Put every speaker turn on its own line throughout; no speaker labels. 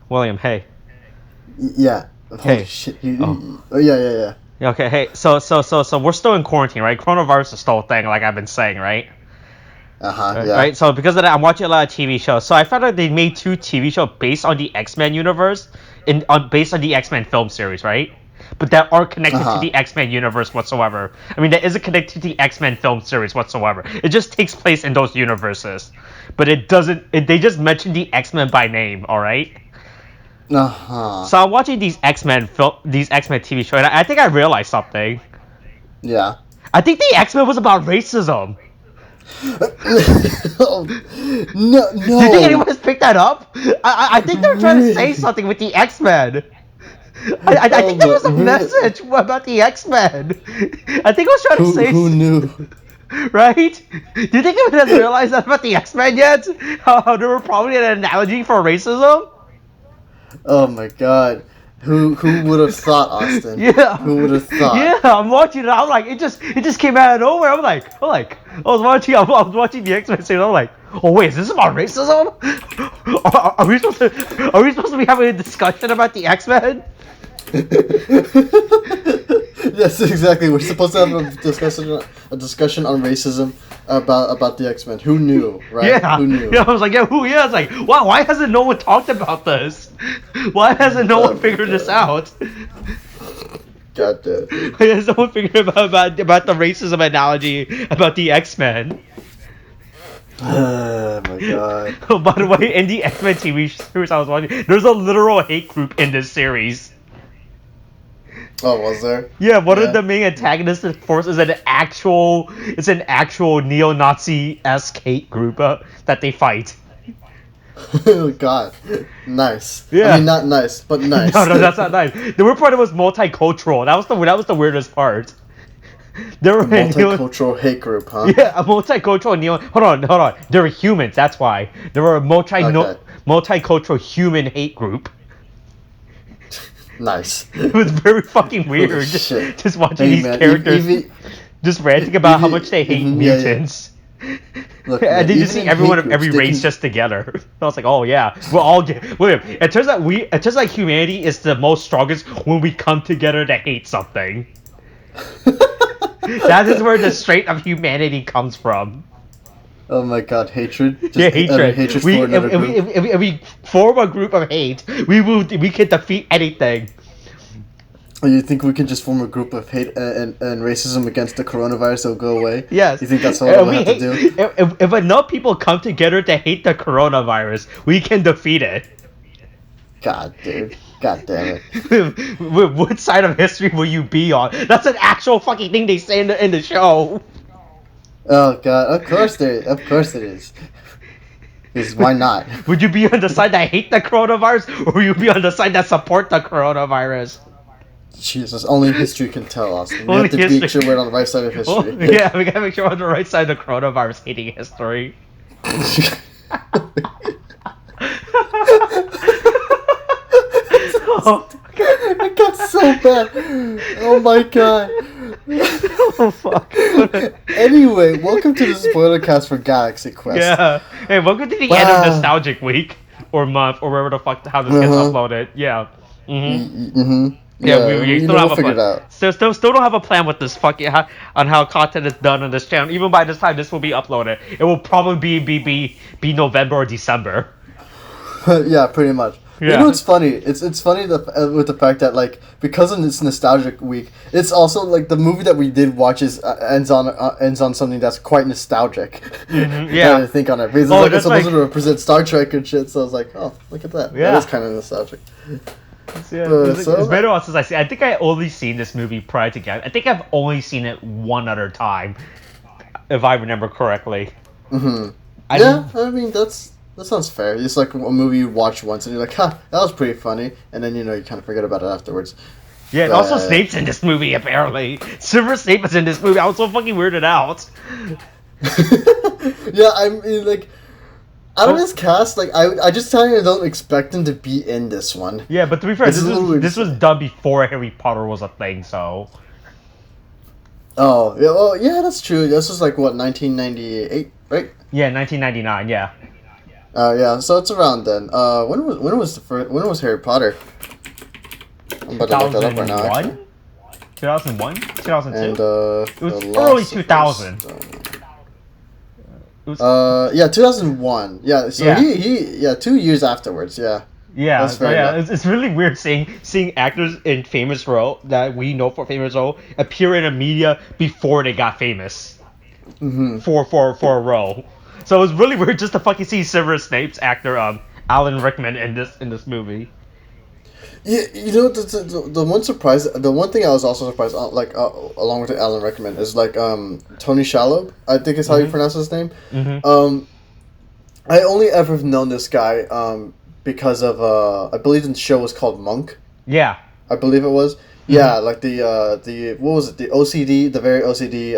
William, hey.
Yeah. Holy
Hey.
shit.
Oh.
Yeah.
Yeah, okay, hey. So we're still in quarantine, right? Coronavirus is still a thing, like I've been saying, right?
Yeah.
Right. So because of that, I'm watching a lot of TV shows. So I found out they made two TV shows based on the X-Men universe, based on the X-Men film series, right? But that aren't connected to
Uh-huh.
the X-Men universe whatsoever. I mean, that isn't connected to the X-Men film series whatsoever. It just takes place in those universes, but it doesn't. They just mention the X-Men by name. All right.
Uh-huh.
So I'm watching these X-Men TV shows, and I think I realized something.
Yeah.
I think the X-Men was about racism.
Oh, no,
Do you think
no.
anyone has picked that up? I think they're trying to say
Really?
something with the X-Men. I
Oh,
think there was
but
a
really?
message about the X-Men. I think I was trying to say,
Who knew?
right? Do you think anyone has realized that about the X-Men yet? How they were probably an analogy for racism?
Oh my god. Who would have thought, Austin?
Yeah,
Who would have thought?
yeah. I'm watching it. I'm like, it just came out of nowhere. I was watching the X-Men series. I'm like, oh wait, is this about racism? Are we supposed to be having a discussion about the X-Men?
Yes, exactly. We're supposed to have a discussion on racism about the X-Men. Who knew, right?
Yeah,
Who knew?
yeah. I was like, yeah, who? Yeah, it's like, wow. Why hasn't no one talked about this? Why hasn't no
Oh
one
my
figured this
God.
out?
God damn.
Why has no one figured about the racism analogy about the X-Men?
Oh my god.
Oh, by the way, in the X-Men TV series I was watching, there's a literal hate group in this series.
Oh, was there?
Yeah, one
Yeah.
of the main antagonists, of course, is an actual neo-Nazi-esque hate group that they fight.
Oh god. Nice.
Yeah.
I mean, not nice, but nice.
No, that's not nice. The weird part was multicultural. That was the weirdest part. There
A
were neo,
multicultural hate group, huh?
yeah, a multicultural neo. Hold on. They were humans. That's why there were a
Okay.
multicultural human hate group.
Nice.
It was very fucking weird.
Holy
just,
shit.
just watching
Hey,
these
man,
characters
even,
just ranting about how
even-
much they hate
even- yeah, yeah.
mutants.
Look,
And
man,
then you see
even in
everyone
hate
of every
groups, they
race
can-
just together. I was like, oh yeah, we're all William. It turns out humanity is the most strongest when we come together to hate something. That is where the strength of humanity comes from.
Oh my god, hatred. Just
Yeah, hatred.
hatred
We,
for another
if, we,
group.
if we form a group of hate, we can defeat anything.
Oh, you think we can just form a group of hate and racism against the coronavirus? It'll go away.
Yes.
You think that's what we have to do?
If enough people come together to hate the coronavirus, we can defeat it.
God, dude. God damn it.
What side of history will you be on? That's an actual fucking thing they say in the show.
Oh god, of course it is. Because why not?
Would you be on the side that hate the coronavirus, or will you be on the side that support the coronavirus?
Jesus, only history can tell us. We
Only
have to
history.
make sure we're on the right side of
Well,
history.
yeah, we gotta make sure we're on the right side of the coronavirus hating history. Oh,
I got so bad. Oh my god.
oh fuck.
Anyway, welcome to the Spoilercast for Galaxy Quest.
Yeah. Hey, welcome to the end
Wow.
of Nostalgic Week or month or wherever the fuck how this gets
Uh-huh.
uploaded. Yeah. Mm-hmm.
Mm-hmm.
Yeah, we still have
we'll
a
figure
plan.
it out.
Still don't have a plan with this fucking on how content is done on this channel. Even by this time this will be uploaded, it will probably be November or December.
Yeah, pretty much.
Yeah.
You know what's funny? It's funny with the fact that like because of this nostalgic week, it's also like the movie that we did watch ends on something that's quite nostalgic.
Mm-hmm, yeah.
I think on it because
Oh,
it's
that's
supposed
like-
to represent Star Trek and shit. So I was like, oh, look at that.
Yeah.
That is kind of nostalgic.
Yeah,
so-
it's been a while since I see. I think I only seen this movie prior to I think I've only seen it one other time, if I remember correctly.
Mm-hmm.
I
Yeah, I mean that sounds fair. It's like a movie you watch once and you're like, huh, that was pretty funny, and then you kind of forget about it afterwards.
Yeah, and also Snape's in this movie apparently. Silver Snape is in this movie. I was so fucking weirded out.
Yeah, I mean like. Out of this cast, like I just kind of don't expect him to be in this one.
Yeah, but to be fair,
It's
this
a little
was
weird.
done before Harry Potter was a thing, so.
Oh, yeah, well, yeah, that's true. This was like what 1998, right?
Yeah, 1999. Yeah.
Yeah, so it's around then. When was Harry Potter? I'm about to look that up right now.
2001? 2002?
And
it was early 2000.
Yeah, 2001. Yeah, so
Yeah.
he 2 years afterwards. Yeah.
Yeah, it's really weird seeing actors in famous role that we know for famous role appear in the media before they got famous.
Mm-hmm.
For a role. So it was really weird just to fucking see Severus Snape's actor Alan Rickman in this movie.
Yeah, the one thing I was also surprised, along with Alan Rickman, is Tony Shalhoub. I think is how you pronounce his name.
Mm-hmm.
I only ever known this guy because of I believe the show was called Monk.
Yeah,
I believe it was. Yeah, like the what was it? The OCD, the very OCD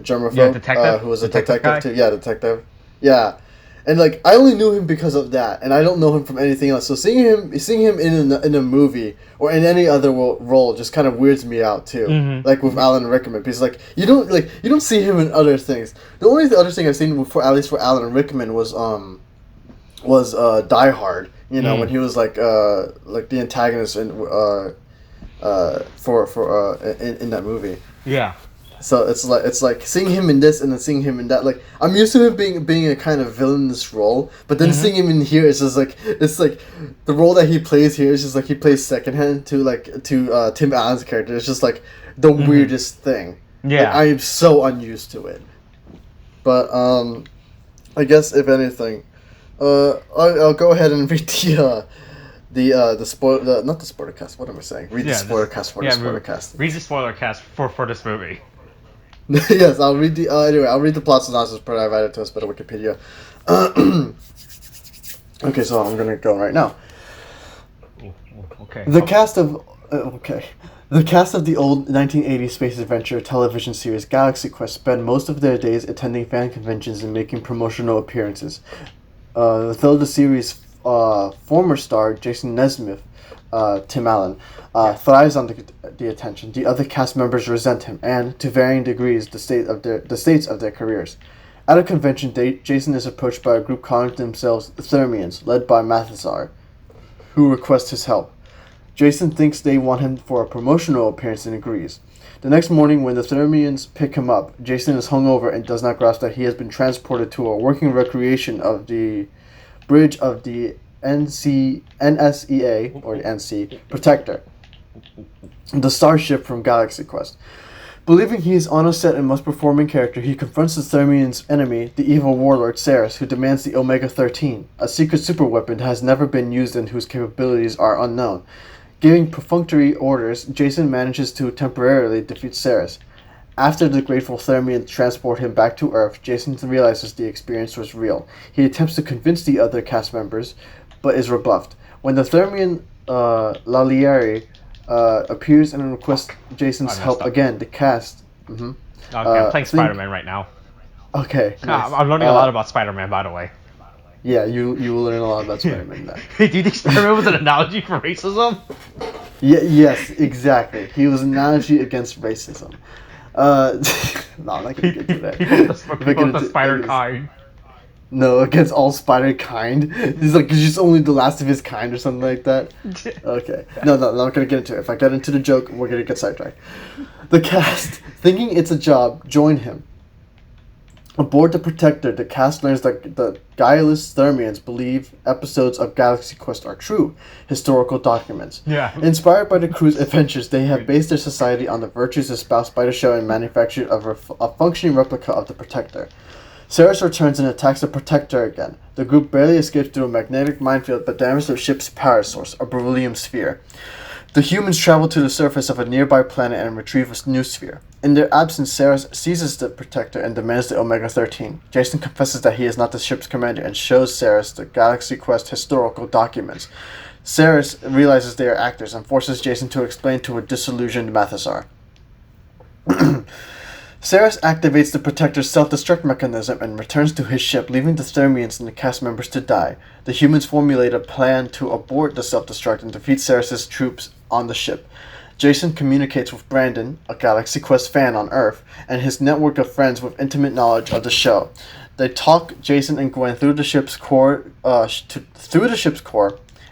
germaphobe,
detective.
who was a
Detective
detective too. Yeah, detective. Yeah, and I only knew him because of that, and I don't know him from anything else. So seeing him in a movie or in any other role just kind of weirds me out too.
Mm-hmm.
Like with Alan Rickman, because you don't see him in other things. The only other thing I've seen at least for Alan Rickman was Die Hard. When he was the antagonist in in that movie.
Yeah.
So it's like seeing him in this and then seeing him in that. Like I'm used to him being a kind of villainous role, but then seeing him in here, it's just it's like the role that he plays here is just he plays secondhand to Tim Allen's character. It's just the weirdest thing.
Yeah.
I am so unused to it. But I guess if anything, I'll go ahead and read not the Spoilercast. What am I saying? Read the Spoilercast for the Spoilercast.
Read the Spoilercast for this movie.
Yes, I'll read the anyway. I'll read the plot synopsis provided to us by the Wikipedia. Okay, so I'm gonna go right now.
Okay.
The cast of the old 1980s space adventure television series Galaxy Quest spend most of their days attending fan conventions and making promotional appearances. Though the series' former star Jason Nesmith, Tim Allen, thrives on the attention, the other cast members resent him, and to varying degrees, the states of their careers. At a convention date, Jason is approached by a group calling themselves the Thermians, led by Mathesar, who requests his help. Jason thinks they want him for a promotional appearance and agrees. The next morning, when the Thermians pick him up, Jason is hungover and does not grasp that he has been transported to a working recreation of the bridge of the NSEA, or the NC, Protector, the starship from Galaxy Quest. Believing he is on a set and must perform in character, he confronts the Thermians' enemy, the evil warlord Saris, who demands the Omega-13, a secret superweapon that has never been used and whose capabilities are unknown. Giving perfunctory orders, Jason manages to temporarily defeat Saris. After the grateful Thermians transport him back to Earth, Jason realizes the experience was real. He attempts to convince the other cast members, but is rebuffed. When the Thermian Lalieri appears and requests Jason's help again, the cast... Mm-hmm,
okay, I'm playing Spider-Man right now.
Okay. Nice.
I'm learning a lot about Spider-Man, by the way.
Yeah, you will learn a lot about Spider-Man now.
Do you think Spider-Man was an analogy for racism?
Yes, exactly. He was an analogy against racism. No, I'm not gonna get to that.
People of the spider kind.
No, against all spider kind. He's just only the last of his kind or something like that. Okay. No, I'm not gonna get into it. If I get into the joke, we're gonna get sidetracked. The cast, thinking it's a job, join him. Aboard the Protector, the cast learns that the guileless Thermians believe episodes of Galaxy Quest are true, historical documents.
Yeah.
Inspired by the crew's adventures, they have based their society on the virtues espoused by the show and manufactured a functioning replica of the Protector. Saris returns and attacks the Protector again. The group barely escapes through a magnetic minefield but damages the ship's power source, a beryllium sphere. The humans travel to the surface of a nearby planet and retrieve a new sphere. In their absence, Saris seizes the Protector and demands the Omega-13. Jason confesses that he is not the ship's commander and shows Saris the Galaxy Quest historical documents. Saris realizes they are actors and forces Jason to explain to a disillusioned Mathesar. Saris activates the Protector's self-destruct mechanism and returns to his ship, leaving the Thermians and the cast members to die. The humans formulate a plan to abort the self-destruct and defeat Saris' troops on the ship. Jason communicates with Brandon, a Galaxy Quest fan on Earth, and his network of friends with intimate knowledge of the show. They talk Jason and Gwen through the ship's core,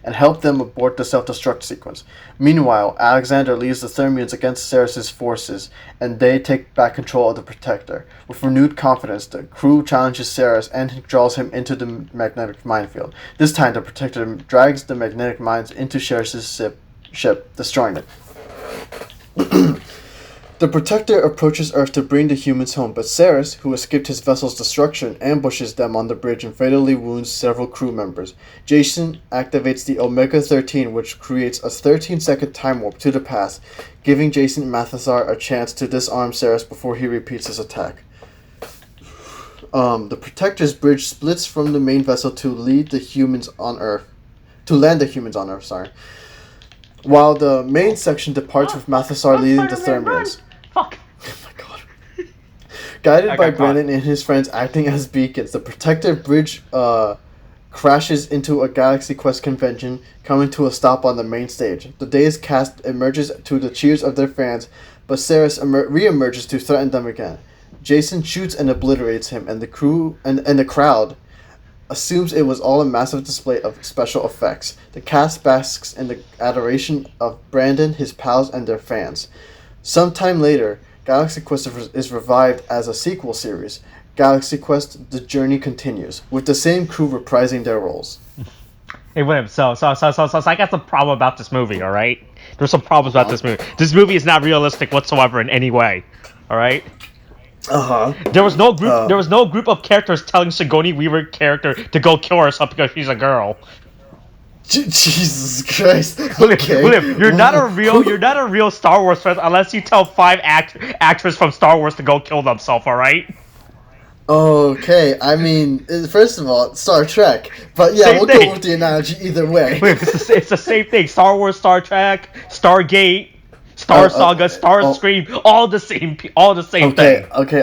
and help them abort the self-destruct sequence. Meanwhile, Alexander leads the Thermians against Saris' forces, and they take back control of the Protector. With renewed confidence, the crew challenges Saris and draws him into the magnetic minefield. This time, the Protector drags the magnetic mines into Saris' ship, destroying it. The Protector approaches Earth to bring the humans home, but Saris, who escaped his vessel's destruction, ambushes them on the bridge and fatally wounds several crew members. Jason activates the Omega-13, which creates a 13-second time warp to the past, giving Jason and Mathesar a chance to disarm Saris before he repeats his attack. The Protector's bridge splits from the main vessel to land the humans on Earth, while the main section departs with Mathesar leading the Thermians.
Fuck.
Oh my god. Guided by Brandon and his friends acting as beacons, the Protector bridge crashes into a Galaxy Quest convention, coming to a stop on the main stage. The Day's cast emerges to the cheers of their fans, but Saris re-emerges to threaten them again. Jason shoots and obliterates him, and the crew and the crowd assumes it was all a massive display of special effects. The cast basks in the adoration of Brandon, his pals, and their fans. Sometime later, Galaxy Quest is revived as a sequel series. Galaxy Quest: The Journey Continues, with the same crew reprising their roles.
Hey William, so I got some problem about this movie, alright? There's some problems about this movie. This movie is not realistic whatsoever in any way. Alright? There was no group of characters telling Sigourney Weaver character to go kill herself because she's a girl.
Jesus Christ.
William, you're not a real Star Wars fan unless you tell 5 actors from Star Wars to go kill themselves, alright?
Okay, I mean, first of all, Star Trek, but yeah, we'll go with the analogy either way.
It's the same thing. Star Wars, Star Trek, Stargate, Star Saga, Starscream, all the same thing.
Okay,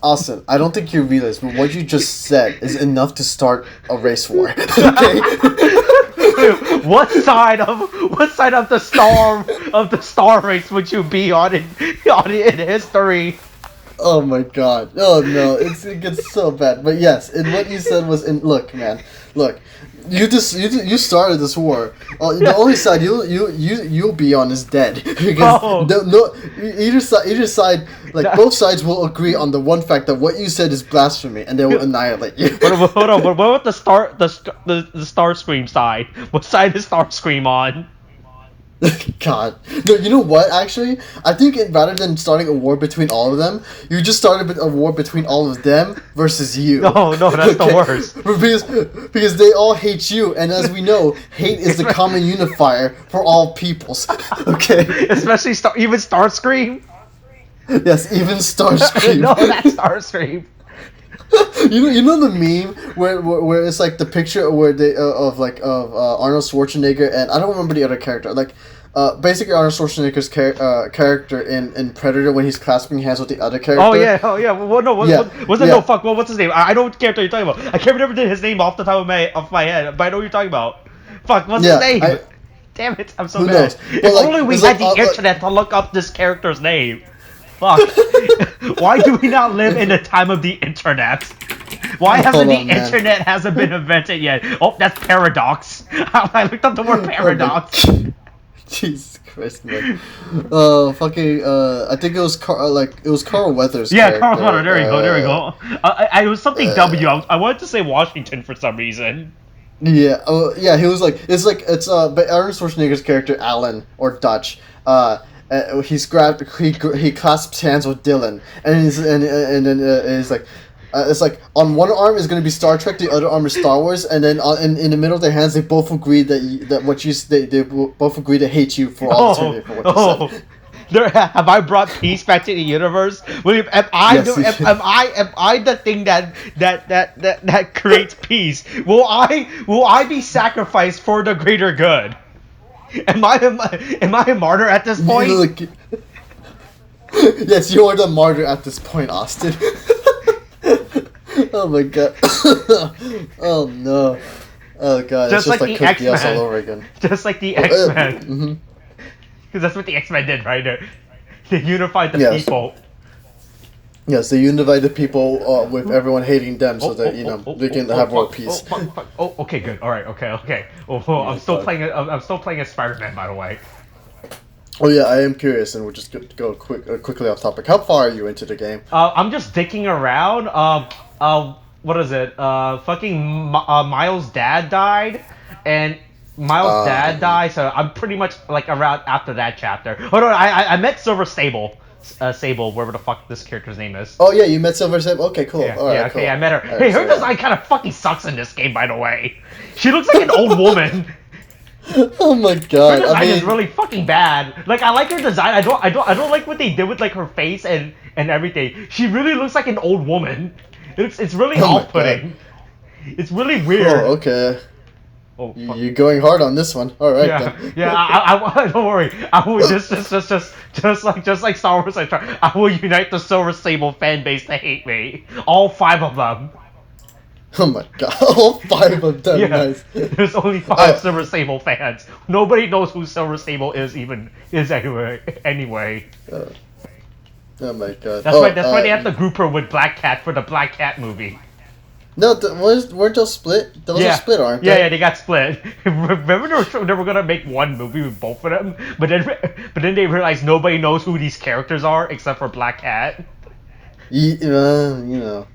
Austin, I don't think you realize, but what you just said is enough to start a race war. Okay.
What side of the star race would you be on in history?
Oh my god! Oh no, it gets so bad. But yes, and what you said was look, man, look. You started this war. The only side you'll be on is dead because either side, like both sides will agree on the one fact that what you said is blasphemy and they will annihilate you.
Hold on, what about the Starscream side? What side is Starscream on?
God, no. You know what? Actually, I think rather than starting a war between all of them, you just started a war between all of them versus you.
No, that's the worst.
because they all hate you, and as we know, hate is the common unifier for all peoples. Okay.
Especially even Starscream.
Yes, even Starscream.
No, that's Starscream.
You know the meme where it's like the picture where they of Arnold Schwarzenegger and I don't remember the other character, like basically Arnold Schwarzenegger's character in Predator when he's clasping hands with the other character.
Oh yeah. What's his name? I know what character you're talking about. I can't remember his name off the top of my head, but I know what you're talking about. Fuck, what's his name? Damn it, I'm so mad. If only we had the internet to look up this character's name. Fuck. Why do we not live in the time of the internet? Why hasn't the internet hasn't been invented yet? Oh, that's paradox. I looked up the word paradox.
Jesus Christ, man. I think it was Carl Weathers.
Yeah, Carl Weathers. There we go. It was something W. I wanted to say Washington for some reason.
Yeah. He was like it's Arnold Schwarzenegger's character Alan or Dutch. He clasps hands with Dylan, and then it's like it's like on one arm is going to be Star Trek, the other arm is Star Wars, and then in the middle of their hands they both agree they both agree to hate you for all eternity for what you said.
Have I brought peace back to the universe? William, am I the thing that creates peace? Will I be sacrificed for the greater good? Am I a martyr at this point?
Yes, you are the martyr at this point, Austin. Oh my god. Oh no. Oh god.
Just like the X-Men.
All over again.
Just like the X-Men. Because that's what the X-Men did, right? They unified the people.
Yeah, so you invite the people with everyone hating them so that, they can have world peace.
Okay, good. All right, okay. I'm still playing as Spider-Man, by the way.
Oh yeah, I am curious, and we'll just go quickly off topic. How far are you into the game?
I'm just dicking around. What is it? Miles' dad died, and Miles' dad died, so I'm pretty much like around after that chapter. Oh no, I met Silver Sable. Sable, whatever the fuck this character's name is.
Oh yeah, you met Silver Sable. Okay, cool.
Yeah,
all right,
okay,
cool.
I met her.
All
Hey,
right,
her design kind of fucking sucks in this game, by the way. She looks like an old woman.
Oh my god!
Her design is really fucking bad. Like I like her design. I don't like what they did with like her face and everything. She really looks like an old woman. It's really off-putting. It's really weird.
Oh, okay.
Oh,
you're going hard on this one. All right.
Yeah,
then.
yeah. I don't worry. I will just like Star Wars. I will unite the Silver Sable fan base to hate me. All 5 of them.
Oh my god! All 5 of them.
Yeah.
Nice.
There's only 5 Silver Sable fans. Nobody knows who Silver Sable is anyway.
Oh my god.
That's why they have to group her with Black Cat for the Black Cat movie.
No, weren't those split? Those are split, aren't they?
Yeah, they got split. Remember they were gonna make one movie with both of them, but then they realized nobody knows who these characters are except for Black Cat.
They don't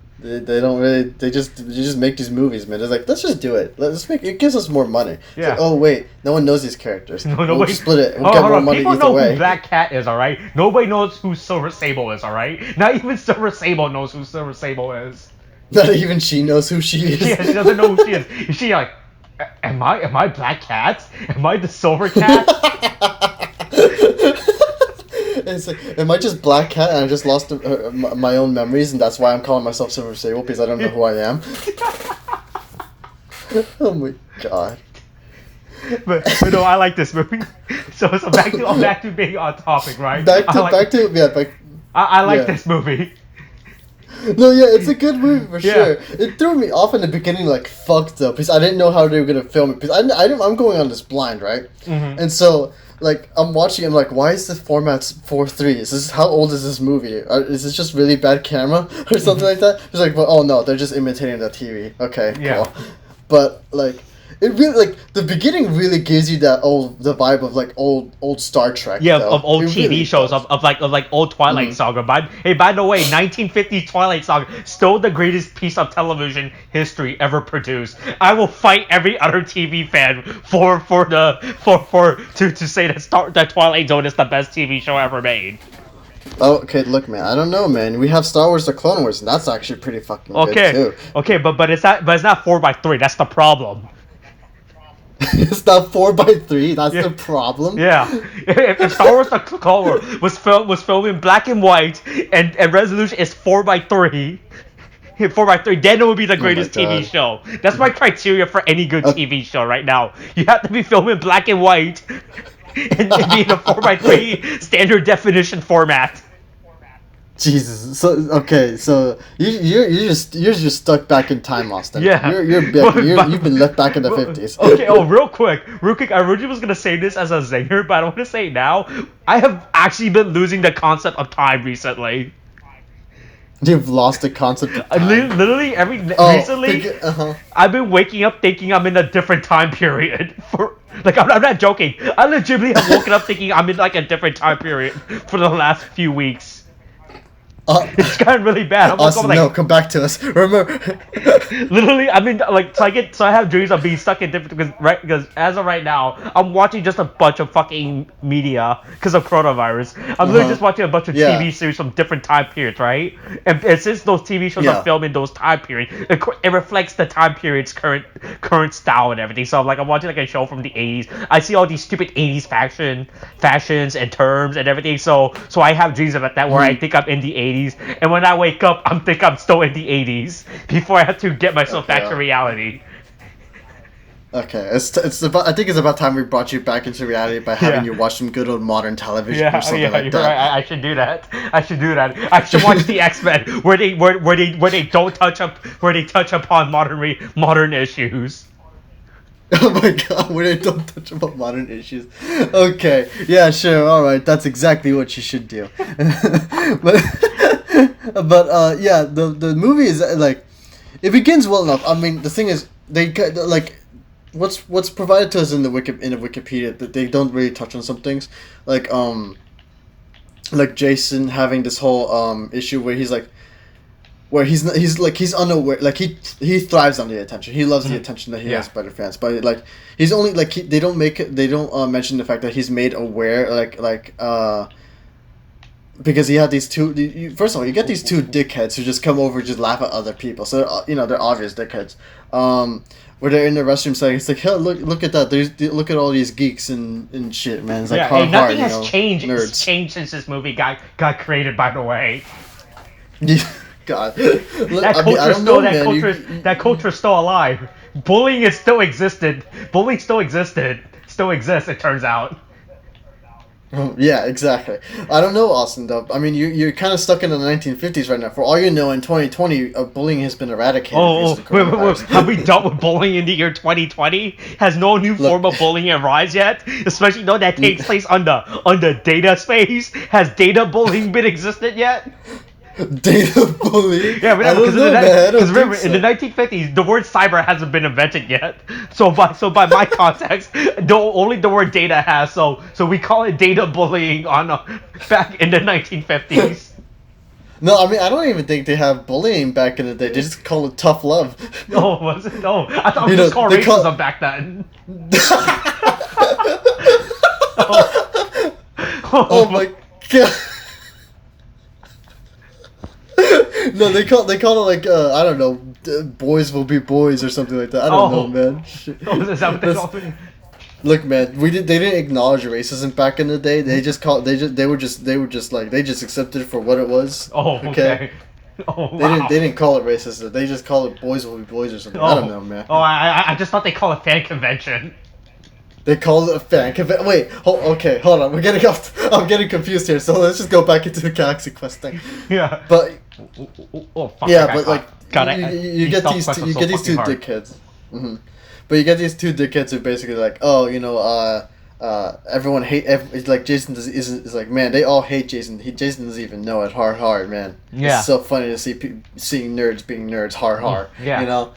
really. They just make these movies, man. They're like, let's just do it. Let's make it. Gives us more money.
Yeah.
Like, oh wait, no one knows these characters.
Nobody.
We'll split it. We'll get more money
People
either
know
way.
who Black Cat is, all right. Nobody knows who Silver Sable is, all right. Not even Silver Sable knows who Silver Sable is.
Not even she knows who she is.
Yeah, she doesn't know who she is. Is she like, am I Black Cat? Am I the Silver Cat?
It's like, am I just Black Cat and I just lost my own memories and that's why I'm calling myself Silver Sable because I don't know who I am? Oh my god.
But no, I like this movie. So back to being on topic, right?
I
like this movie.
No, yeah, it's a good movie for
Yeah.
sure. It threw me off in the beginning, like fucked up, because I didn't know how they were gonna film it. Because I'm going on this blind, right?
Mm-hmm.
And so, like, I'm watching. I'm like, why is the format 4:3? Is this how old is this movie? Is this just really bad camera or something like that? It's like, well, oh no, they're just imitating the TV. Okay,
Yeah.
cool. But like, it really the beginning really gives you the vibe of like old Star Trek.
Yeah,
though.
of old
It
TV
really
shows,
does.
of like old Twilight Saga. By the way, 1950s Twilight Saga, still the greatest piece of television history ever produced. I will fight every other TV fan to say that Twilight Zone is the best TV show ever made.
Oh, okay, look, man. I don't know, man. We have Star Wars: The Clone Wars, and that's actually pretty fucking good too.
Okay, but it's not 4x3. That's the problem.
It's not 4x3. That's the problem.
Yeah, if Star Wars: The Clone Wars was filmed in black and white, and resolution is 4x3. 4x3, then it would be the greatest TV show. That's my criteria for any good TV show right now. You have to be filmed in black and white, and be in a 4x3 standard definition format.
Jesus. So okay, so you're just stuck back in time, Austin.
Yeah.
You've been left back in the 50s.
Okay. Oh, real quick. I originally was gonna say this as a zinger, but I want to say it now. I have actually been losing the concept of time recently.
You've lost the concept of time.
Literally recently, I've been waking up thinking I'm in a different time period. I'm not joking. I legitimately have woken up thinking I'm in like a different time period for the last few weeks. It's gotten really bad.
Austin, no, come back to us. Remember,
literally, I mean, so I have dreams of being stuck in different because as of right now, I'm watching just a bunch of fucking media because of coronavirus. I'm literally just watching a bunch of TV series from different time periods, right? And since those TV shows are filmed in those time periods, it reflects the time period's current style and everything. So I'm watching like a show from the 80s. I see all these stupid 80s fashions and terms and everything. So I have dreams about that where I think I'm in the 80s. And when I wake up, I'm still in the 80s before I have to get myself back to reality.
Okay, it's about. I think it's about time we brought you back into reality by having you watch some good old modern television or something like
you're
that.
Right. I should do that. I should watch the X-Men where they don't touch upon modern issues.
Oh my god, where they don't touch about modern issues. Okay, yeah, sure, alright, that's exactly what you should do. But, But yeah, the movie is like, it begins well enough. I mean, the thing is, they like, what's provided to us in the Wikipedia that they don't really touch on some things, like Jason having this whole issue where he's like, where he's unaware, like he thrives on the attention. He loves the attention that he has by the fans, but like he's only like they don't mention the fact that he's made aware, because he had these two. First of all, you get these two dickheads who just come over and just laugh at other people. So they're obvious dickheads. Where they're in the restroom saying, it's like, hell, look at that. Look at all these geeks and shit, man. It's like
nothing has changed. Nerds. It's changed since this movie got created. By the way.
Yeah. God.
That culture is still alive. Bullying still existed. Bullying still exists, it turns out.
Yeah, exactly. I don't know, Austin, though. I mean, you're kind of stuck in the 1950s right now. For all you know, in 2020, bullying has been eradicated.
Wait. Have we dealt with bullying in the year 2020? Has no new form of bullying arise yet? Especially that takes place on the data space. Has data bullying been existed yet?
Data bullying?
Yeah, because remember, in the 1950s, the word cyber hasn't been invented yet. So by my context, only the word data has. So we call it data bullying back in the 1950s.
No, I mean, I don't even think they have bullying back in the day. They just call it tough love.
Oh, was it? Oh, I thought it was called racism back then.
Oh my god. No, they call it like I don't know, boys will be boys or something like that. I don't know, man.
Is that what they call it?
Look, man, they didn't acknowledge racism back in the day. They just accepted it for what it was.
Oh, okay. Oh, wow.
They didn't call it racism. They just call it boys will be boys or something. I don't know, man.
Oh, I just thought they call it fan convention.
They call it a fan convention. Wait, hold on. I'm getting confused here. So let's just go back into the Galaxy Quest thing.
Yeah.
But
fuck,
yeah, but like you get these two dickheads. Mm-hmm. But you get these two dickheads who basically like, everyone it's like Jason is like, man, they all hate Jason. Jason doesn't even know it. Hard, man. Yeah. It's so funny to seeing nerds being nerds. Hard.
Yeah.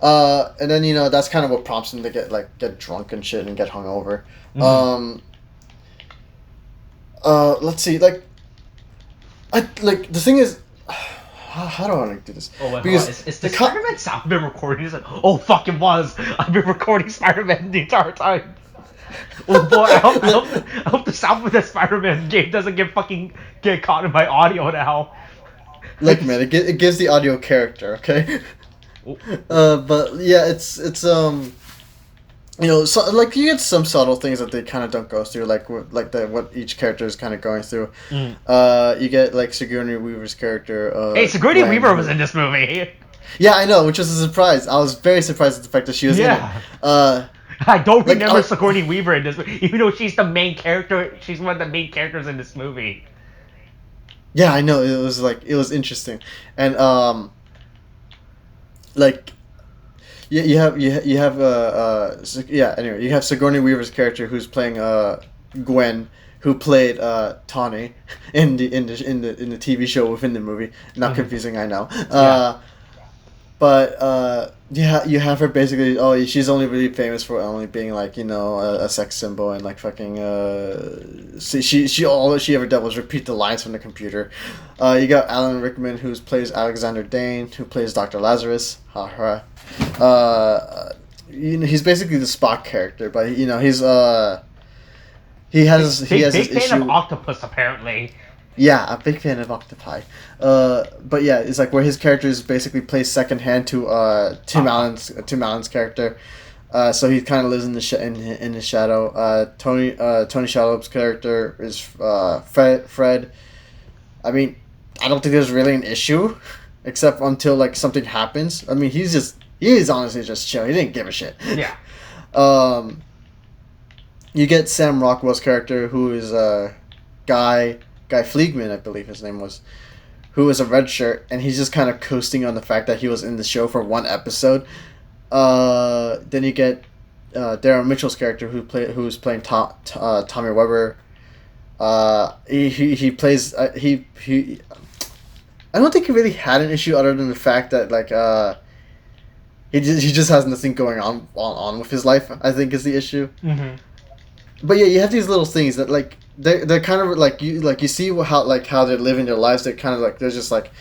And then that's kind of what prompts him to get drunk and shit and get hungover.
Mm-hmm.
Let's see, the thing is, how do I want to do this?
Oh, wait, because is the Spider-Man sound been recording? He's like, oh fuck, it was. I've been recording Spider-Man the entire time. Oh boy, I hope the sound of the Spider-Man game doesn't get caught in my audio now.
Look, man, it gives the audio character, okay? But yeah, it's so, like you get some subtle things that they kind of don't go through, what each character is kind of going through. You get like Sigourney Weaver's character.
Hey, Sigourney Weaver was in this movie.
Yeah, I know, which was a surprise. I was very surprised at the fact that she was in it.
I don't remember Sigourney Weaver in this movie, even though she's the main character. She's one of the main characters in this movie.
Yeah, I know. It was interesting, and you have anyway, you have Sigourney Weaver's character who's playing Gwen, who played Tawny in the TV show within the movie. Not confusing, I know. But you have her basically. She's only really famous for only being a sex symbol and all she ever did was repeat the lines from the computer. You got Alan Rickman, who plays Alexander Dane, who plays Dr. Lazarus. He's basically the Spock character, but he has
big
his
fan
issue
of octopus apparently.
Yeah, a big fan of octopi. But yeah, it's like where his character is basically plays second hand to Tim Allen's character. So he kind of lives in the shadow. Tony Shalhoub's character is Fred. I mean, I don't think there's really an issue, except until something happens. I mean, he's honestly just chill. He didn't give a shit.
Yeah.
You get Sam Rockwell's character, who is Guy Fleegman, I believe his name was, who was a red shirt, and he's just kind of coasting on the fact that he was in the show for one episode. Then you get Darren Mitchell's character, who's playing Tommy Weber. He plays I don't think he really had an issue other than the fact that like he just has nothing going on with his life. I think is the issue.
Mm-hmm.
But yeah, you have these little things that like they're kind of like you see how they're living their lives. They're kind of like they're just like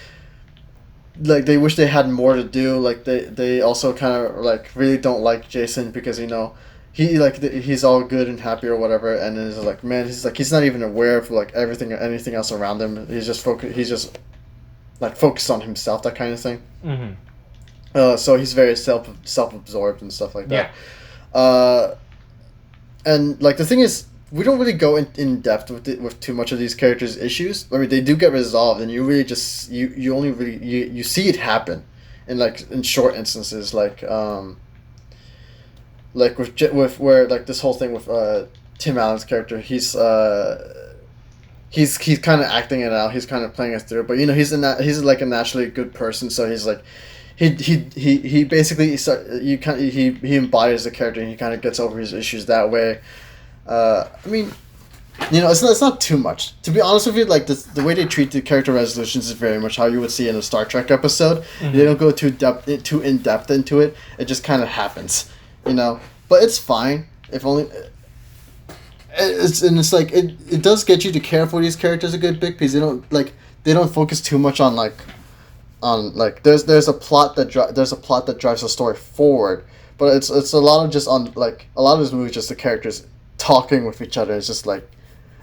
they wish they had more to do. Like they also kind of like really don't like Jason because he's all good and happy or whatever, and then it's like man he's not even aware of like anything else around him. He's just focused on himself, that kind of thing.
Mm-hmm.
So he's very self-absorbed and stuff like that.
Yeah.
And like the thing is, we don't really go in depth with too much of these characters' issues. I mean, they do get resolved, and you really just you only really you see it happen, in short instances, like with where like this whole thing with Tim Allen's character, he's kind of acting it out. He's kind of playing it through, but he's like a naturally good person, so he's like. He basically he embodies the character and he kind of gets over his issues that way. I mean, it's not too much. To be honest with you, like the way they treat the character resolutions is very much how you would see in a Star Trek episode. Mm-hmm. They don't go too in depth into it. It just kind of happens, But it's fine if only. It's like it does get you to care for these characters a good bit because they don't focus too much on there's a plot that drives the story forward, but it's a lot of just on like a lot of this movie just the characters talking with each other. It's just like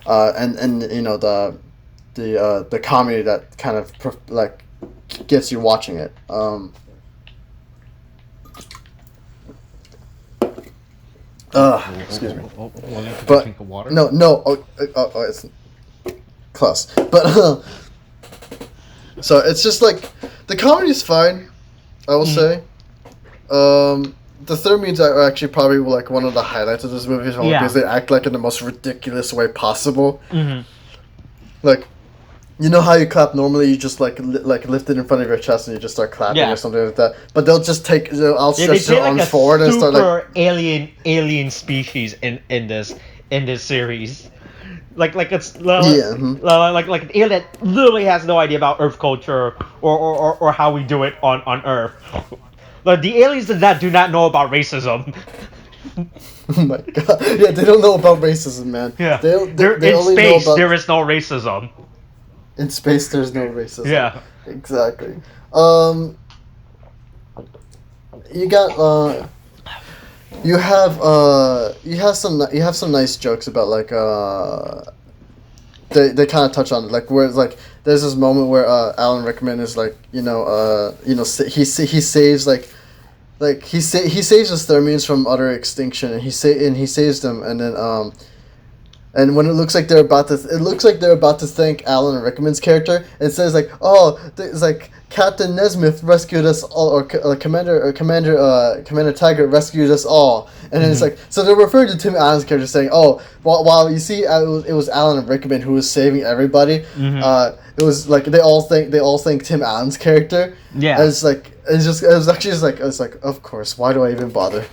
and the comedy that kind of like gets you watching it. Excuse me. But
drink of water?
No. Oh, it's close. But so it's just like the comedy is fine, I will say. The third means are actually probably like one of the highlights of this movie because they act like in the most ridiculous way possible.
Mm-hmm.
Like, how you clap normally? You just like lift it in front of your chest and you just start clapping or something like that. But they'll just they'll stretch their arms forward and start like
alien species in this series. Like it's like an alien that literally has no idea about Earth culture or how we do it on Earth. Like the aliens do not know about racism.
Oh my god! Yeah, they don't know about racism, man.
Yeah,
they
in
only
space
know about...
there is no racism.
In space, there's no racism.
Yeah,
exactly. You got You have some nice jokes about like they kind of touch on it, like where it's like there's this moment where Alan Rickman is like he saves he saves the Thermians from utter extinction and he saves them and then and when it looks like they're about to thank Alan Rickman's character, it says like, oh, it's like Captain Nesmith rescued us all, or Commander Taggart rescued us all, and then it's like, so they're referring to Tim Allen's character saying, oh, while you see it was Alan Rickman who was saving everybody, it was like they all think Tim Allen's character, and it's like it's like of course, why do I even bother?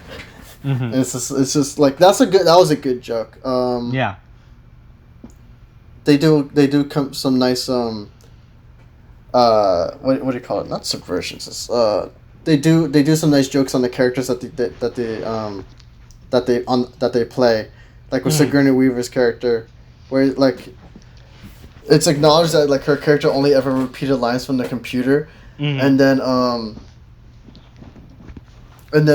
And it's just like that was a good joke. They do come some nice what do you call it? Not subversions. It's, they do some nice jokes on the characters that they play, like with Sigourney Weaver's character, where like it's acknowledged that like her character only ever repeated lines from the computer, and then when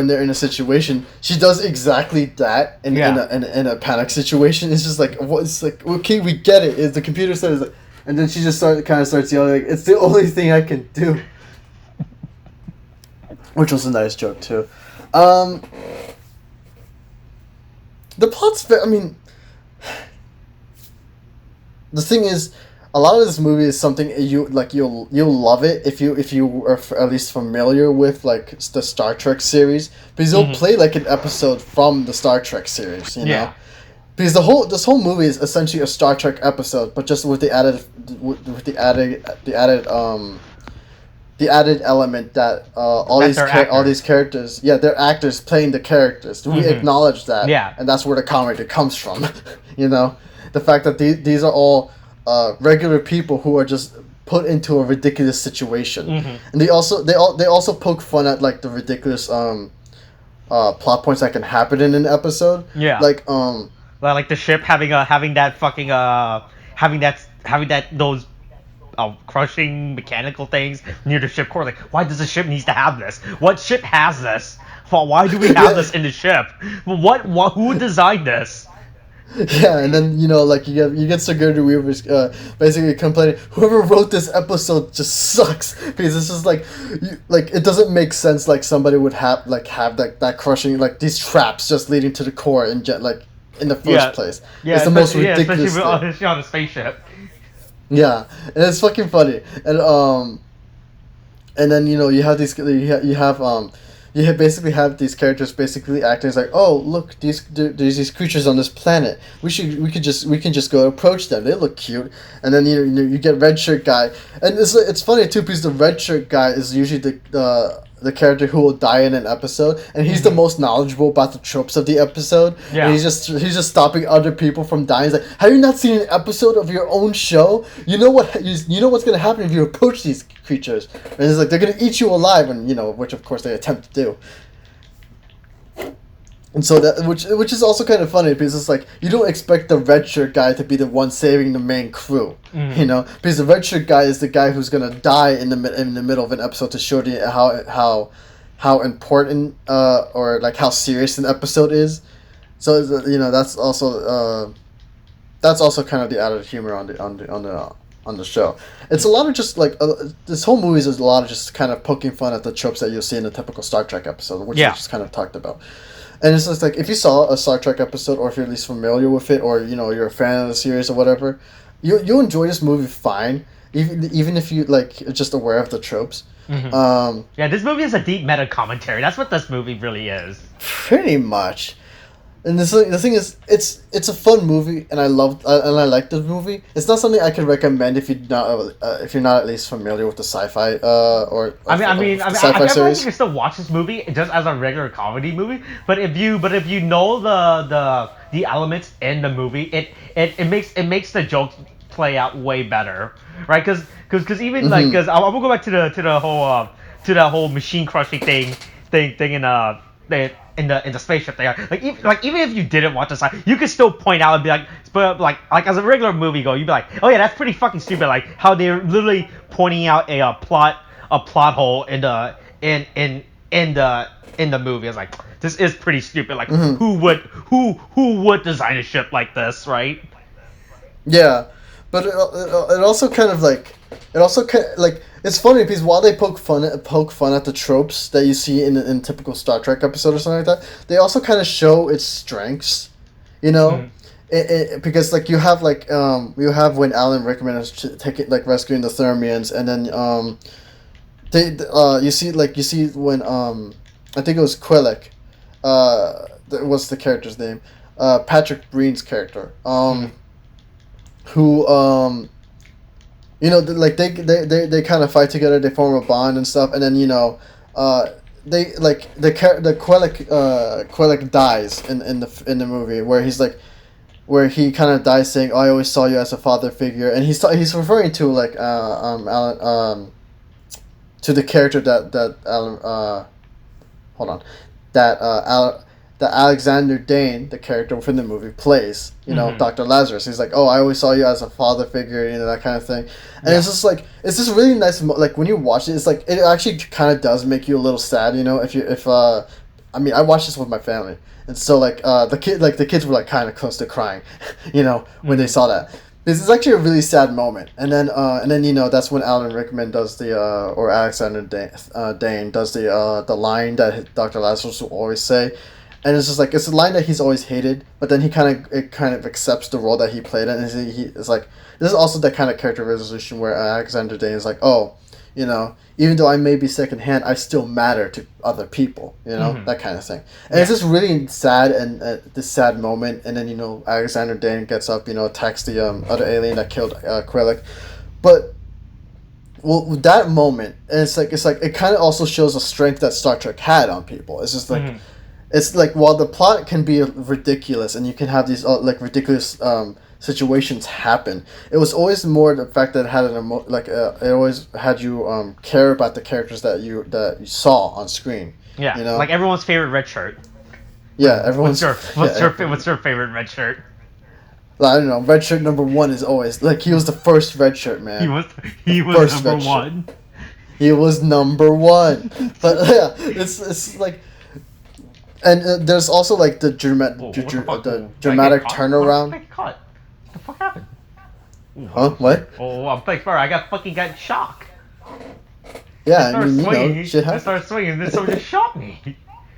they're in a situation, she does exactly that in a panic situation. It's just like it's like, okay, we get it. Is the computer says like, and then she just starts yelling like, it's the only thing I can do, which was a nice joke too. The plot's I mean, the thing is, a lot of this movie is something you'll love it if you are at least familiar with like the Star Trek series, because you'll play like an episode from the Star Trek series, you know, because this whole movie is essentially a Star Trek episode, but just with the added element that all these characters, they're actors playing the characters. We acknowledge that, and that's where the comedy comes from. You know, the fact that these are all regular people who are just put into a ridiculous situation, and they also poke fun at like the ridiculous plot points that can happen in an episode.
Yeah. Like the ship having that fucking having that those crushing mechanical things near the ship core. Like, why does the ship needs to have this? What ship has this? Why do we have this in the ship? Who designed this?
Yeah, and then like you get Sigourney Weaver's basically complaining, whoever wrote this episode just sucks, because this is like it doesn't make sense, like somebody would have that crushing, like these traps just leading to the core in the first place.
Yeah,
it's the most ridiculous
especially on the spaceship.
Yeah, and it's fucking funny, and then you have these you basically have these characters basically acting as like, oh look, there's these creatures on this planet. We can just go approach them. They look cute. And then you get red shirt guy, and it's funny too, because the red shirt guy is usually the character who will die in an episode, and he's the most knowledgeable about the tropes of the episode.
Yeah.
And he's just stopping other people from dying. He's like, have you not seen an episode of your own show? You know what's gonna happen if you approach these creatures, and it's like they're gonna eat you alive, and which of course they attempt to do. And so that which is also kind of funny, because it's like you don't expect the red shirt guy to be the one saving the main crew, because the red shirt guy is the guy who's gonna die in the middle of an episode to show you how important or like how serious an episode is. So that's also kind of the added humor on the show. It's a lot of just like this whole movie is a lot of just kind of poking fun at the tropes that you'll see in a typical Star Trek episode, which we just kind of talked about. And it's just like, if you saw a Star Trek episode, or if you're at least familiar with it, or you're a fan of the series or whatever, you'll enjoy this movie fine, even if you like just aware of the tropes.
Yeah, this movie is a deep meta commentary. That's what this movie really is.
Pretty much. And the thing is, it's a fun movie, and I like this movie. It's not something I could recommend if you're not at least familiar with the sci-fi
sci-fi series. You can still watch this movie just as a regular comedy movie. But if you know the elements in the movie, it makes the jokes play out way better, right? Because even like, because I'm gonna go back to the whole machine crushing thing in the spaceship there. Like even if you didn't watch the side, you could still point out and be like, but like as a regular movie go, you'd be like, oh yeah, that's pretty fucking stupid. Like how they're literally pointing out a plot hole in the movie. It's like, this is pretty stupid. Like who would design a ship like this, right?
Yeah, but it also kind of like it's funny, because while they poke fun at the tropes that you see in typical Star Trek episode or something like that, they also kind of show its strengths, because like you have when Alan Rickman is rescuing the Thermians, and then you see when I think it was Quillick, what's the character's name, Patrick Breen's character, who they kind of fight together, they form a bond and stuff, and then they like the Quillick dies in the movie, where he kind of dies saying, "Oh, I always saw you as a father figure," and he's referring to like Alan, to the character that Alan that Alexander Dane, the character within the movie, plays, Dr. Lazarus. He's like, oh, I always saw you as a father figure, that kind of thing. And it's just like, it's just really nice, like, when you watch it, it's like, it actually kind of does make you a little sad, I watched this with my family. And so, like, the kids were, like, kind of close to crying, when they saw that. This is actually a really sad moment. And then that's when Alan Rickman does or Alexander Dane does the line that Dr. Lazarus will always say. And it's just like, it's a line that he's always hated, but then he kind of accepts the role that he played in, and it's like, this is also that kind of character resolution where Alexander Dane is like, oh, even though I may be secondhand, I still matter to other people, that kind of thing. And it's just really sad, and this sad moment, and then Alexander Dane gets up, attacks the other alien that killed Quillick, but with that moment, and it's like it kind of also shows a strength that Star Trek had on people. It's just like. it's like while the plot can be ridiculous and you can have these like ridiculous situations happen, it was always more the fact that it had it always had you care about the characters that you saw on screen.
Yeah,
you know?
like everyone's favorite red shirt.
Yeah, everyone's.
What's your favorite red shirt?
I don't know. Red shirt number 1 is always like he was the first red shirt man.
He was number 1.
He was number 1. But yeah, it's like, and there's also like the dramatic turnaround.
What the fuck happened?
Huh? What?
Oh, I'm like, bro, I got shocked.
Yeah, I mean, shit happens.
I started swinging, and then someone just shot me.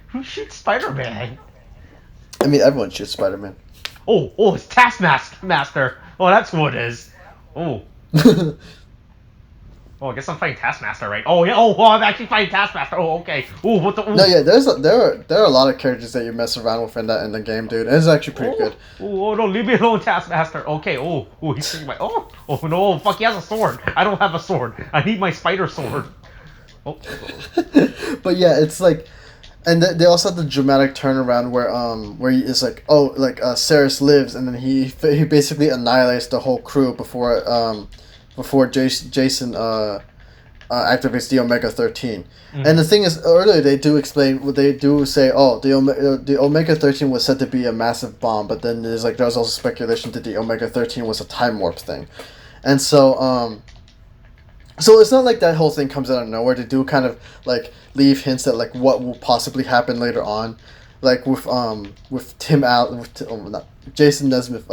Who shoots Spider-Man?
I mean, everyone shoots Spider-Man.
Oh, it's Taskmaster. Oh, that's who it is. Oh. Oh, I guess I'm fighting Taskmaster, right? Oh, yeah. Oh, I'm actually fighting Taskmaster. Oh, okay. Oh, what the? Ooh.
No, yeah. There are a lot of characters that you mess around with in the game, dude. It's actually pretty good.
Oh, no, leave me alone, Taskmaster. Okay. Oh, he's taking my. Oh, no, fuck. He has a sword. I don't have a sword. I need my spider sword. Oh.
But yeah, it's like. And they also had the dramatic turnaround where it's like, Saris lives, and then he basically annihilates the whole crew before Jason activates the Omega 13. Mm-hmm. And the thing is, earlier they do say, the Omega 13 was said to be a massive bomb, but then there's also speculation that the Omega 13 was a time warp thing, and so it's not like that whole thing comes out of nowhere. They do kind of like leave hints at like what will possibly happen later on, like with Jason Nesmith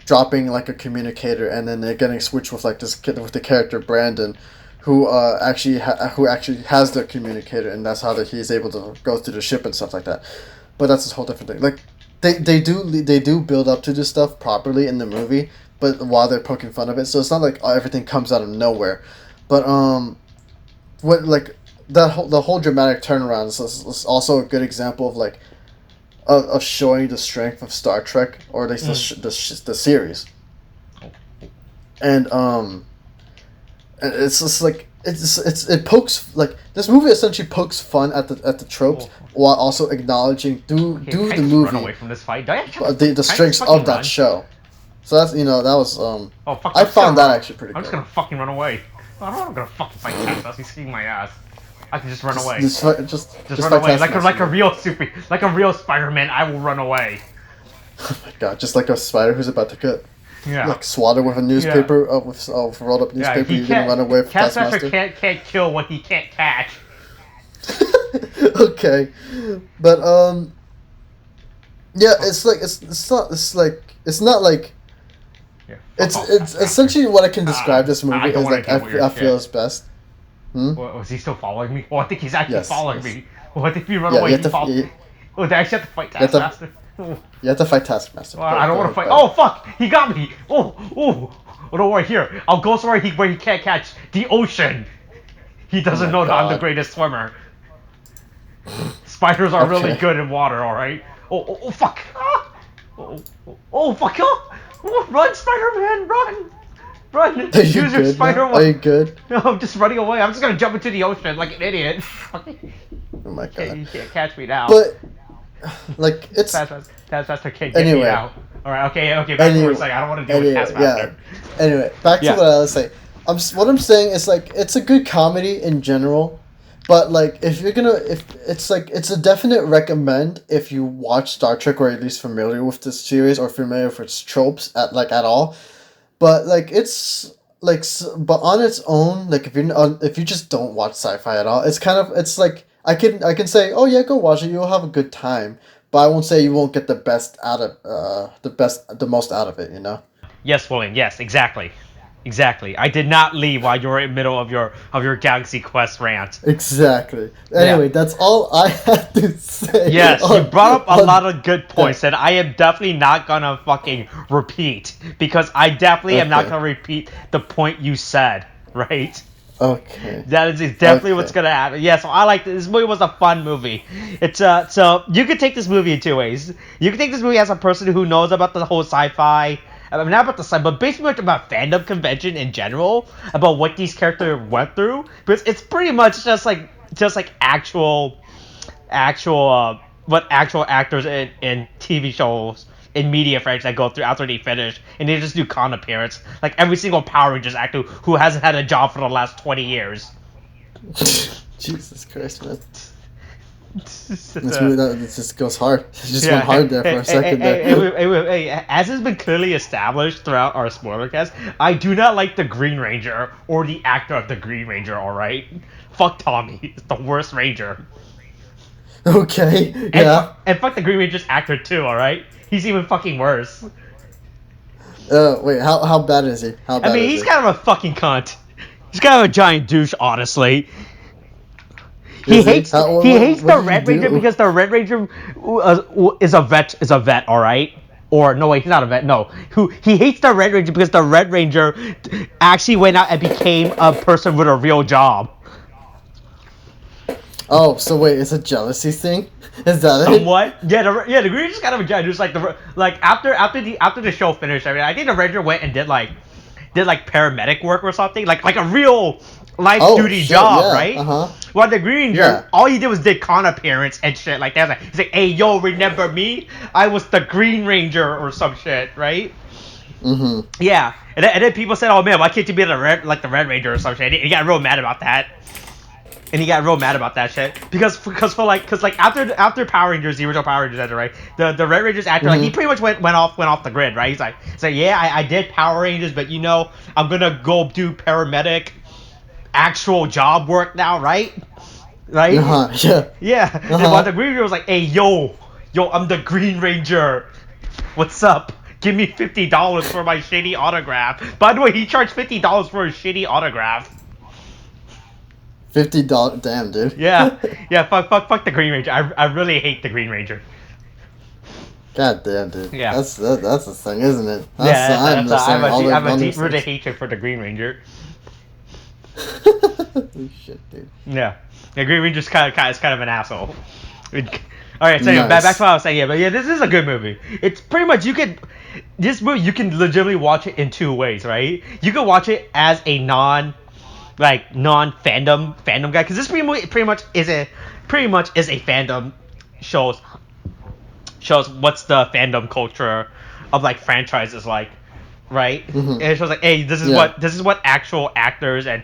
dropping like a communicator, and then they're getting switched with like this kid with the character Brandon, who actually has the communicator, and that's how he's able to go through the ship and stuff like that. But that's a whole different thing. Like they do build up to this stuff properly in the movie, but while they're poking fun of it, so it's not like everything comes out of nowhere. But the whole dramatic turnaround is also a good example of like of showing the strength of Star Trek, or at least the series. And it's just like it pokes like this movie essentially pokes fun at the tropes while also acknowledging through the movie
run away from this fight.
the strengths of that show. So that's that was I found that actually pretty good.
I'm just gonna fucking run away. I'm gonna fucking fight Taskmaster. He's kicking my ass. I can just run away. Just run away like a real Spider-Man. I will run away.
Oh my god! Just like a spider who's about to get swatted with a newspaper with rolled up newspaper. You're gonna run away from Taskmaster.
Can't kill what he can't catch.
Okay, but yeah, it's not like. It's essentially what I can describe this movie as like I feel is best.
Was he still following me? Oh, I think he's actually following me. Oh, I think we run away. They actually have to fight Taskmaster.
You have to fight Taskmaster.
Well, I don't want to fight. Oh fuck! He got me. Oh, don't worry. Here, I'll go somewhere where he can't catch the ocean. He doesn't know that I'm the greatest swimmer. Spiders are really good in water. All right. Oh fuck! Oh fuck! Oh, run, Spider-Man, run! Use your spider
Are you good?
No, I'm just running away. I'm just gonna jump into the ocean like an idiot.
Oh my god!
You can't catch me now.
But like it's
Taskmaster can't get me out. All right, okay. Back to what I don't want to deal with Taskmaster.
Yeah. Anyway, back to what I was saying. What I'm saying is like it's a good comedy in general, but like if it's a definite recommend if you watch Star Trek or at least familiar with this series or familiar with its tropes at all. But like it's like, but on its own, like if you just don't watch sci-fi at all, it's like I can say, oh yeah, go watch it, you'll have a good time, but I won't say you won't get the most out of it, you know.
Yes, William. Yes, exactly. I did not leave while you were in the middle of your Galaxy Quest rant.
Exactly. Anyway, that's all I had to say.
Yes, you brought up a lot of good points that I am definitely not gonna fucking repeat, because I definitely am not gonna repeat the point you said, right?
Okay.
That is definitely what's gonna happen. Yeah, so I like this movie. Was a fun movie. It's so you could take this movie in two ways. You can take this movie as a person who knows about the whole sci-fi. I mean, not about the side, but basically about fandom convention in general, about what these characters went through. Because it's pretty much just like actual what actual actors in TV shows in media franchises that go through after they finish, and they just do con appearance. Like every single Power Rangers actor who hasn't had a job for the last 20 years.
Jesus Christ, man. This just goes hard. It just went hard there for a second there.
As has been clearly established throughout our Spoilercast, I do not like the Green Ranger or the actor of the Green Ranger, alright? Fuck Tommy. It's the worst Ranger.
Okay, yeah.
And fuck the Green Ranger's actor too, alright? He's even fucking worse.
Wait, how bad is he?
He's kind of a fucking cunt. He's kind of a giant douche, honestly. He hates the Red Ranger because the Red Ranger is a vet, alright? Or, no, wait, he's not a vet, no. He hates the Red Ranger because the Red Ranger actually went out and became a person with a real job.
Oh, so wait, it's a jealousy thing? Is that
Somewhat? Yeah, the Green Ranger's kind of a giant douche. After the show finished, I think the Ranger went and did paramedic work or something, like a real life duty job, right? Well, the Green Ranger, all he did con appearance and shit like that. He's like, hey, yo, remember me? I was the Green Ranger or some shit, right? Yeah, and then people said, oh man, why can't you be the Red Ranger or some shit? And he got real mad about that. Because after Power Rangers, the original Power Rangers actor, right? The Red Ranger's actor, he pretty much went off the grid, right? He's like, yeah, I did Power Rangers, but I'm gonna go do paramedic, actual job work now, right? Right? Yeah. And while the Green Ranger was like, hey, yo, I'm the Green Ranger. What's up? Give me $50 for my shitty autograph. By the way, he charged $50 for his shitty autograph.
$50, damn, dude.
Yeah. Fuck the Green Ranger. I really hate the Green Ranger.
God damn, dude.
Yeah.
That's the thing, isn't it?
I have a deep-rooted hatred for the Green Ranger.
Shit, dude.
Yeah. The Green Ranger's kind of an asshole. Alright, so anyway, back to what I was saying. Yeah, this is a good movie. It's pretty much, this movie, you can legitimately watch it in two ways, right? You can watch it as a non-fandom guy, because this pretty much is a fandom shows what's the fandom culture of franchises like, right? And it shows hey, this is what actual actors and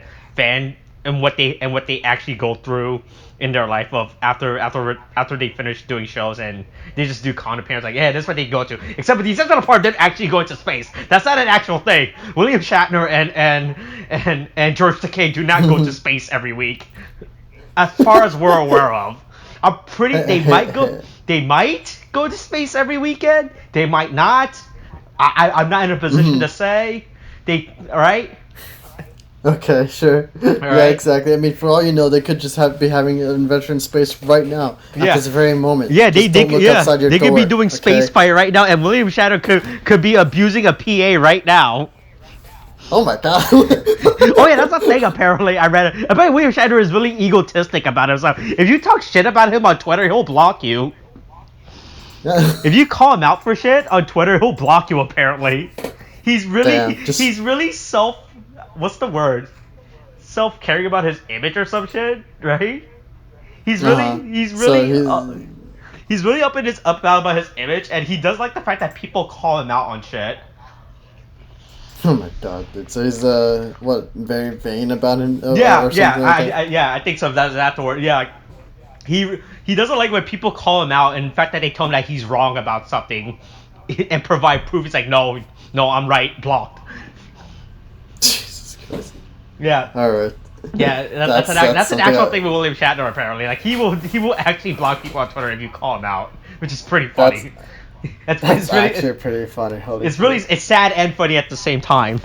what they actually go through in their life of after they finish doing shows, and they just do con appearances. Yeah, this is what they go to. Except for the exceptional part, they're actually going to space. That's not an actual thing. William Shatner and George Takei do not go to space every week, as far as we're aware of. They might go to space every weekend. They might not. I'm not in a position to say. Right?
Okay, sure. Yeah, exactly. For all you know, they could just be having an adventure in space right now at this very moment.
Yeah, they could be doing space fight right now, and William Shatner could be abusing a PA right now.
Oh my god.
Oh yeah, that's a thing. Apparently, I read it. Apparently, William Shatner is really egotistic about himself. If you talk shit about him on Twitter, he'll block you. If you call him out for shit on Twitter, he'll block you. Apparently, he's really what's the word? Self-caring about his image or some shit, right? He's really up about his image, and he does like the fact that people call him out on shit.
Oh my god, dude. So he's very vain about him?
I think so. That's the word. Yeah, he doesn't like when people call him out, and the fact that they tell him that he's wrong about something, and provide proof. He's like, no, I'm right. Blocked. Yeah.
All right.
Yeah, that's an actual thing with William Shatner. Apparently, he will actually block people on Twitter if you call him out, which is pretty funny.
That's actually pretty funny.
It's sad and funny at the same time.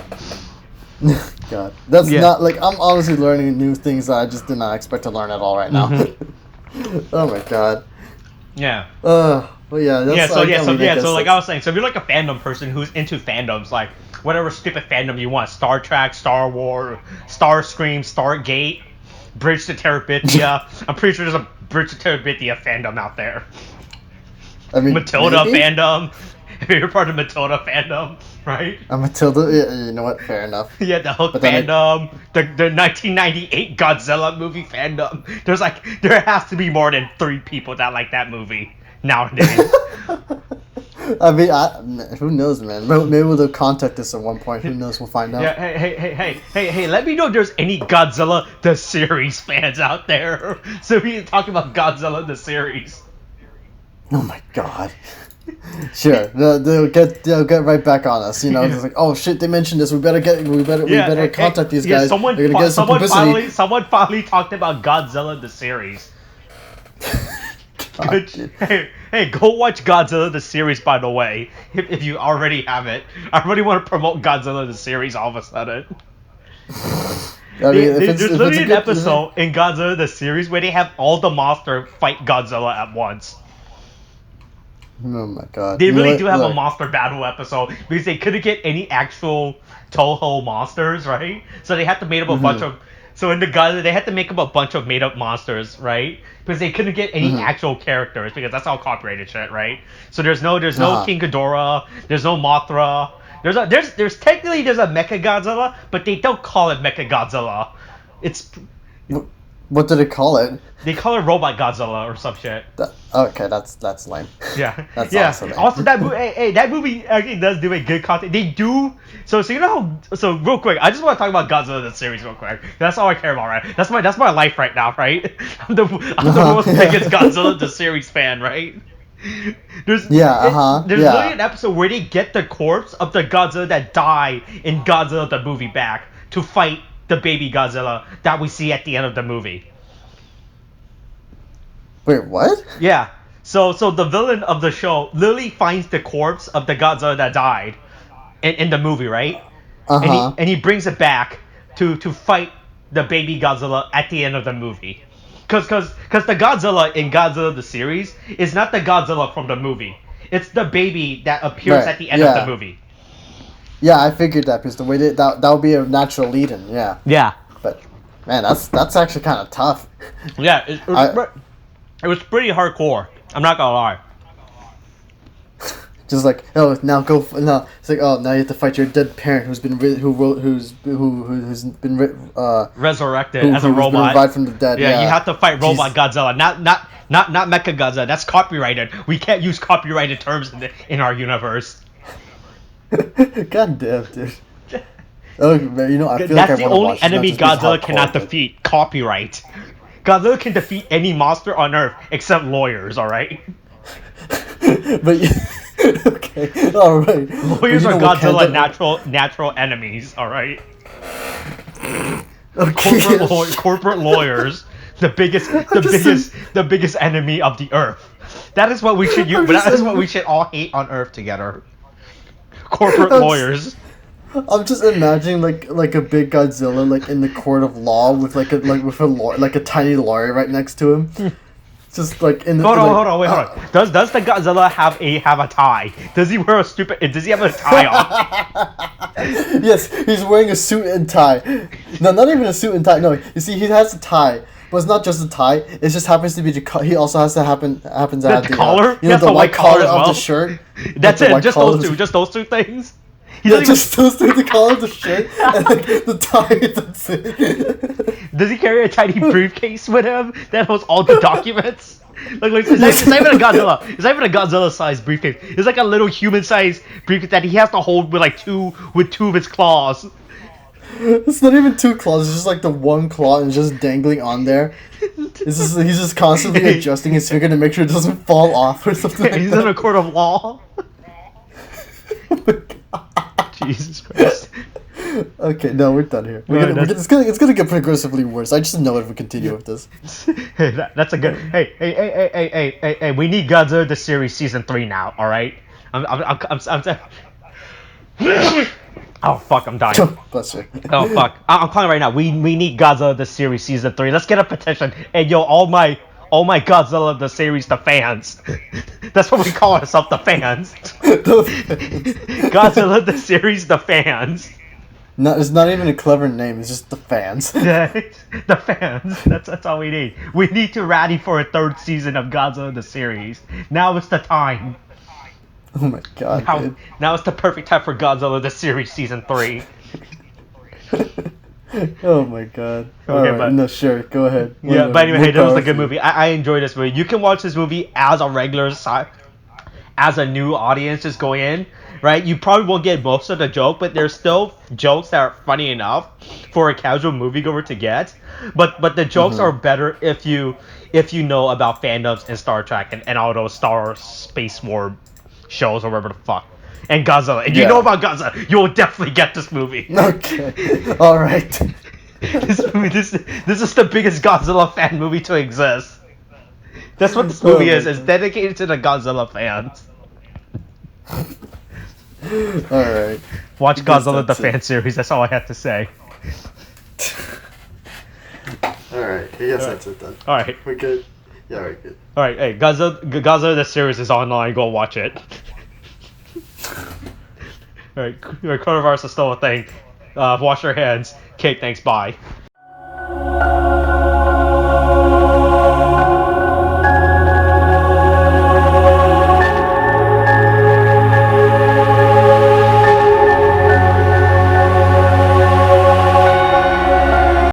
God, that's not I'm honestly learning new things that I just did not expect to learn at all right now. Oh my god.
Yeah.
Well, yeah.
So like I was saying, so if you're a fandom person who's into fandoms, whatever stupid fandom you want, Star Trek, Star Wars, Starscream, Stargate, Bridge to Terabithia. I'm pretty sure there's a Bridge to Terabithia fandom out there. Matilda fandom. You're part of Matilda fandom, right?
Matilda, yeah, you know what? Fair enough.
Yeah, the Hook fandom, the 1998 Godzilla movie fandom. There has to be more than 3 people that like that movie. nowadays.
I mean, who knows, man? Maybe they'll contact us at one point. Who knows? We'll find out.
Yeah, hey, let me know if there's any Godzilla the series fans out there. So we can talk about Godzilla the series.
Oh my god. Sure, they'll get right back on us. You know, it's like, oh shit, they mentioned this. We better contact these guys.
Someone finally talked about Godzilla the series. Good. Hey, go watch Godzilla the series. By the way, if you already have it, I really want to promote Godzilla the series all of a sudden. There's literally an episode in Godzilla the series where they have all the monsters fight Godzilla at once.
Oh my god.
They really do have a monster battle episode because they couldn't get any actual Toho monsters, right? So they had to make up a bunch of... So in the Godzilla, they had to make up a bunch of made-up monsters, right? Because they couldn't get any actual characters because that's all copyrighted shit, right? So there's no King Ghidorah, there's no Mothra. There's technically a Mecha Godzilla, but they don't call it Mecha Godzilla. It's...
What do they call it?
They call it Robot Godzilla or some shit.
Okay, that's lame.
Yeah,
that's
awesome. Lame. Also, that movie actually does do a good content. They do so you know. So real quick, I just want to talk about Godzilla the series real quick. That's all I care about, right? That's my life right now, right? I'm the most biggest Godzilla the series fan, right? There's literally an episode where they get the corpse of the Godzilla that died in Godzilla the movie back to fight the baby Godzilla that we see at the end of the movie.
Wait, what?
Yeah. So the villain of the show literally finds the corpse of the Godzilla that died in the movie, right? And he brings it back to fight the baby Godzilla at the end of the movie. Cause the Godzilla in Godzilla the series is not the Godzilla from the movie. It's the baby that appears at the end of the movie.
Yeah, I figured that because the way that would be a natural lead-in. Yeah.
Yeah.
But man, that's actually kind of tough.
Yeah, it was pretty hardcore. I'm not gonna lie.
Just like, oh, now go. No, it's like, oh, now you have to fight your dead parent who's been
resurrected as a robot.
Been revived from the dead.
Yeah, you have to fight Robot Godzilla, not Mecha Godzilla. That's copyrighted. We can't use copyrighted terms in our universe.
God damn, dude. Oh, man, you know, I feel
that's
like I
the only enemy Godzilla cannot defeat. Copyright. Godzilla can defeat any monster on Earth except lawyers. All right.
But okay, all right.
Lawyers are Godzilla natural enemies. All right.
Okay.
Corporate lawyers, the biggest enemy of the Earth. That is what we should use. That is what we should all hate on Earth together. Corporate lawyers.
I'm just imagining like a big Godzilla like in the court of law with a tiny lawyer right next to him. Just like in the
hold on. Does the Godzilla have a tie? Does he wear Does he have a tie on?
Yes, he's wearing a suit and tie. No, not even a suit and tie. No, you see, he has a tie, but it's not just a tie. It just happens to be he also has to happens to have the
collar.
The white collar of the shirt.
That's it. Just those two things.
Just those two, the collar of the shirt and the tie. That's it.
Does he carry a tiny briefcase with him that holds all the documents? It's not even a Godzilla. It's not even a Godzilla-sized briefcase. It's like a little human-sized briefcase that he has to hold with two of his claws.
It's not even two claws. It's just like the one claw and just dangling on there. He's just constantly adjusting his finger to make sure it doesn't fall off or something.
He's in a court of law.
Oh my God.
Jesus Christ.
Okay, no, we're done here. It's gonna get progressively worse. I just know if we continue with this.
Hey, that's a good. Hey! We need Godzilla the series season 3 now. All right. Oh fuck! I'm dying.
Bless you.
Oh fuck! I'm calling right now. We need Godzilla the series season 3. Let's get a petition. Hey yo, all my Godzilla the series, the fans. That's what we call ourselves, the fans. Godzilla the series, the fans.
No, it's not even a clever name. It's just the fans.
Yeah, the fans. That's all we need. We need to ready for a 3rd season of Godzilla the series. Now is the time.
Oh my God, dude.
Now is the perfect time for Godzilla the series season 3.
Oh my god.
Okay,
Alright, no, sure, go ahead.
Yeah, but anyway, hey, that was a good movie. I enjoyed this movie. You can watch this movie as a as a new audience just going in, right? You probably won't get most of the joke, but there's still jokes that are funny enough for a casual moviegoer to get. But the jokes are better if you know about fandoms and Star Trek and all those Star Space War shows or whatever the fuck. And Godzilla. If you know about Godzilla, you will definitely get this movie.
Okay. Alright.
This is the biggest Godzilla fan movie to exist. That's what this movie is. It's dedicated to the Godzilla fans.
Alright.
Watch Godzilla the fan series. That's all I have to say.
Alright. I guess that's it then.
Alright.
We're good? Yeah, we're good.
Alright, hey, Godzilla the series is online. Go watch it. Alright, coronavirus is still a thing. Wash your hands. Okay, thanks, bye.